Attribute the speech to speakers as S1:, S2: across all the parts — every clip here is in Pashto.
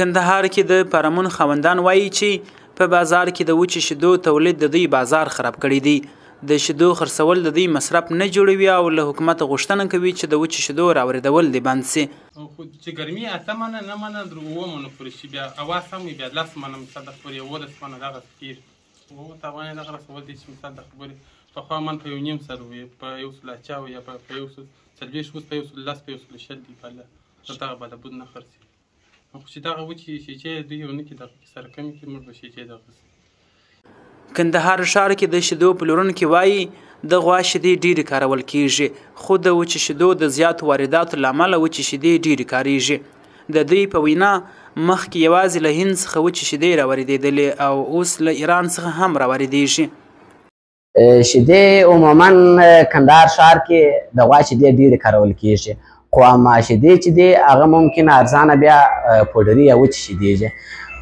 S1: کندهار کې د فارمونو خاوندان وایي چې په بازار کې د وچې شیدو تولید د دوی بازار خراب کړی دی. د شیدو خرڅول د دوی مصرف نه جوړوي او له حکومت غوښتنه کوي چې د وچې شیدو راوریدول دې بند سي.
S2: چې ګرمي 8 منه 9 منه در 7 منه پورې شي بیا اواز هم بیا 10 منه مثلا د پورې 11 منه دغه تیر او طبعا دغه رسول دي چې مثلا د خبرې په خو من په یو نیم سر وي په یو سل چاو یا په یو سل سلويش وس په یو سل لاس په یو سل شل دی په دغه بل بود نه خرڅي خو چې دغه وچې شي چې دوی ونه کې دغه سره کم کې موږ به شي چې دغه
S1: کندهار ښار کې د شیدو پلورونکي وایي د غوا شیدې ډېرې کارول کیږي خو د وچې شیدو د زیاتو وارداتو له امله وچې شیدې ډېرې کاریږي. د دوی په وینا مخکې یوازې له هند څخه وچې شیدې راوریدېدلې او اوس له ایران څخه هم راوریدېږي.
S3: شیدې عموما کندهار ښار کې د غوا شیدې ډېرې کارول کیږي خو اما شیدې چې دی هغه ممکن ارزانه بیا پوډري یا وچې شیدې دي.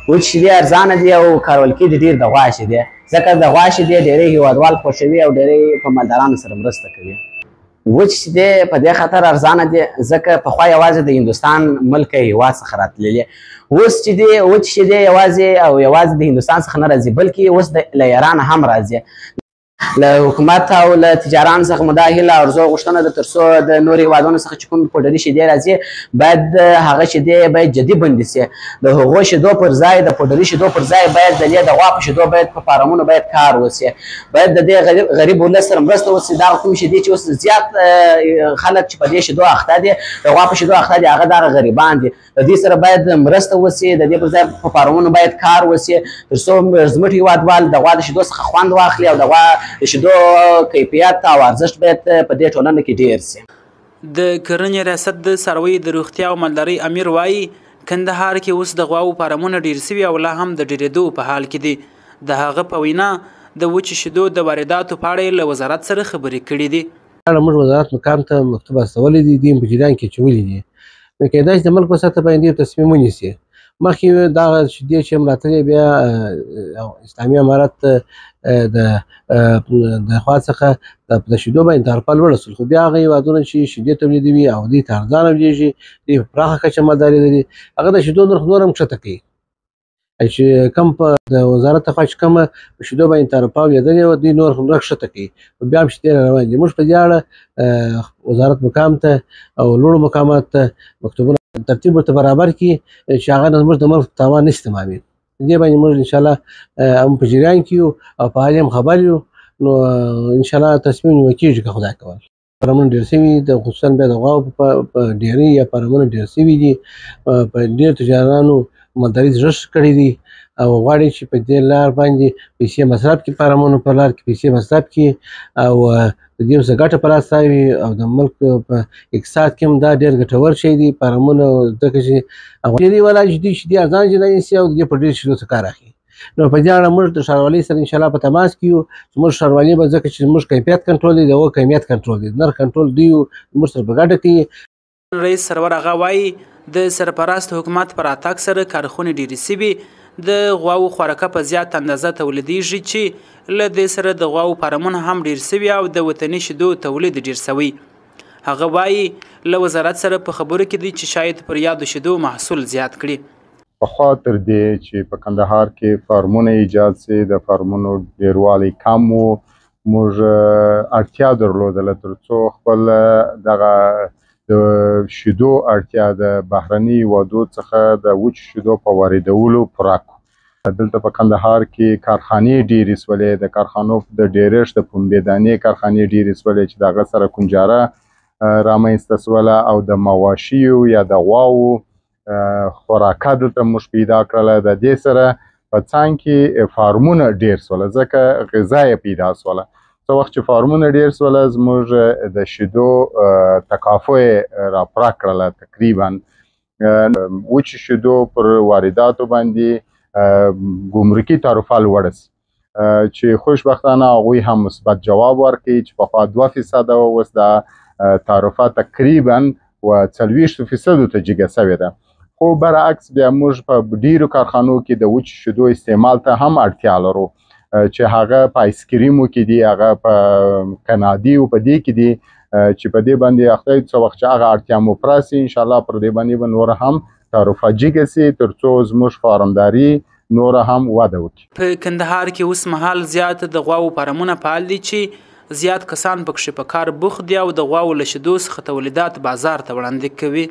S3: وچې شیدې ارزانه دي او کارول کېږي ډېر د غوا شیدې ځکه د غوا شیدې ډېری هېوادوال خوښوي او ډېری په مالدارانو سره مرسته کوي. وچې شیدې په دې خاطر ارزانه دي ځکه پخوا یوازې د هندوستان ملک هېواد څخه راتللې اوس چې دی وچې شیدې یوازې د هندوستان څخه نه راځي بلکې اوس له ایران هم راځي. له حکومت او له تجاران څخه مو دا هیله ارزو غوښتنه ده تر څو د نورو هېوادونو څخه چې کوم پوډري شیدې راځي باید هغه شیدې باید جدي بندي سي. د هغو شیدو پر ځای د پوډري شیدو پر ځای باید د دې د غوا په شیدو باید په فارمونو باید کار وسي. باید د دې غریب ولس سره مرسته وسي. دا کوم شیدې چې اوس زیات خلک چې په دې شیدو اخته دي د غوا په شیدو اخته دي هغه دغه غریبان دي. د دې سره باید مرسته وسي. د دې پر ځای په فارمونو باید کار وسي تر څو زموږ هېوادوال د غوا د شیدو څخه خوند واخلي او د غوا د شیدو کیفیت او ارزښت باید په دې ټولنه کې ډېر سي.
S1: د کرنې ریاست د څارویو د روغتیا او مالدارۍ امیر وایي کندهار کې اوس د غواو فارمونه ډېر سوي او لا هم د ډېرېدو په حال کې دي. د هغه په وینا د وچې شیدو د وارداتو په اړه یې له وزارت سره خبرې کړي دي.
S4: موږ وزارت مقام ته مکتوب استولی دی دوی په جریان کې اچولي دي نو کېدای شي د ملک په سطحه باندې تصمیم ونیسي. مخکې دغه شیدې چې هم راتلې بیا اسلامي امارت د خوا څخه د شیدو باندې تعرفه لوړه سول خو بیا هغه هېوادونه چې شیدې تولیدوي او دوی ته ارزانه بریږي دوی په پراخه کچه مالداري لري هغه د شیدو نرخ نور هم کښته کوي. چې کوم په د وزارت لخوا چې کومه په شیدو باندې تعرفه لوېدلې وه دوی نور نرخ کښته کوي خو بیا هم شیدې روان دي. موږ په دې اړه وزارت مقام ته او لوړو مقاماتو ته مکتوبونه ترتیب ورته برابر کړي چې هغه زموږ د ملک تاوان نشي تمامي. دې باندې موږ انشاءالله هم په جریان کې یو او په حال هم خبر یو نو انشاءالله تصمیم نیول کېږي که خدای کول. فارمونه ډېر سوي د خصوصا بیا د غواو په ډېرۍ یا فارمونه ډېر سوي دي په ډېرو تجارانو مالداري زړښت کړی دی او غواړي چې په دې لار باندې پیسې مصرف کړي فارمونو په لار کې پیسې مصرف کړي او د دې څه ګټه په لاس راوړي او د ملک په اقتصاد کې هم دا ډېر ګټور شی دی فارمونه ځکه چې ډېرې والا چې دوی شیدې ارزانه جوړوي سي او د دې په ډېرو شیدو څخه کار اخلي. نو په دې اړه موږ د ښاروالۍ سره انشاءالله په تماس کې یو چې موږ ښاروالۍ به ځکه چې موږ کیفیت کنټرول دی د هغو کمیت کنټرول دی نرخ کنټرول دوی موږ سره په ګډه کوي.
S1: رئیس سرور هغه وایي د سرپرست حکومت په راتګ سره کارخونې ډېرې سوي د غواو خوراکه په زیات اندازه تولیدېږي چې له دې سره د غواو فارمونه هم ډېر سوي او د وطني شیدو تولید ډېر سوی. هغه وایي له وزارت سره په خبرو کې دي چې شاید پر یادو شیدو محصول زیات کړي.
S5: پخوا تر دې چې په کندهار کې فارمونه ایجاد سي د فارمونو ډېروالی کم و موږ اړتیا درلودله تر څو خپل دغه د شیدو اړتیا د بهرني هېوادو څخه د وچو شیدو په واردولو پوره کړو. دلته په کندهار کې کارخانې ډېرې سولې د کارخانو د ډېرښت د پنبې دانې کارخانې ډېرې سولې چې د هغه سره کنجاره رامنځته سوله او د مواشیو یا د غواوو خوراکه دلته موږ پیدا کړله. د دې سره په څنګ کې فارمونه ډېر سوله ځکه غذا یې پیدا سوله. څه وخت چې فارمونه ډېر سوله زموږ د شیدو تکافو یې راپوره کړله تقریبا وچې شیدو پر وارداتو باندې ګمرکي تعرفه لوړه سي چې خوشبختانه هغوی هم مثبت جواب ورکړي چې پخوا 2% وه اوس دا تعرفه تقریبا 40% ته جګه سوې ده. خو برعکس بیا موږ په ډېرو کارخانو کې د وچې شیدو استعمال ته هم اړتیا لرو چې هغه په آیسکریمو کې دي هغه په کنادي او په دې کې دي چې په دې باندې اخته څه وخت چې هغه اړتیا مو پوره سي انشاءالله پر دې باندې به نور هم تعرفه سي ترڅو زموږ فارمداري نوره هم وده وکړي.
S1: په کندهار کې اوس مهال زیات د غواوو فارمونه فعال دي چې زیات کسان پکښې په کار بوخت دي او د غواوو له شیدو څخه تولیدات بازار ته وړاندې کوي.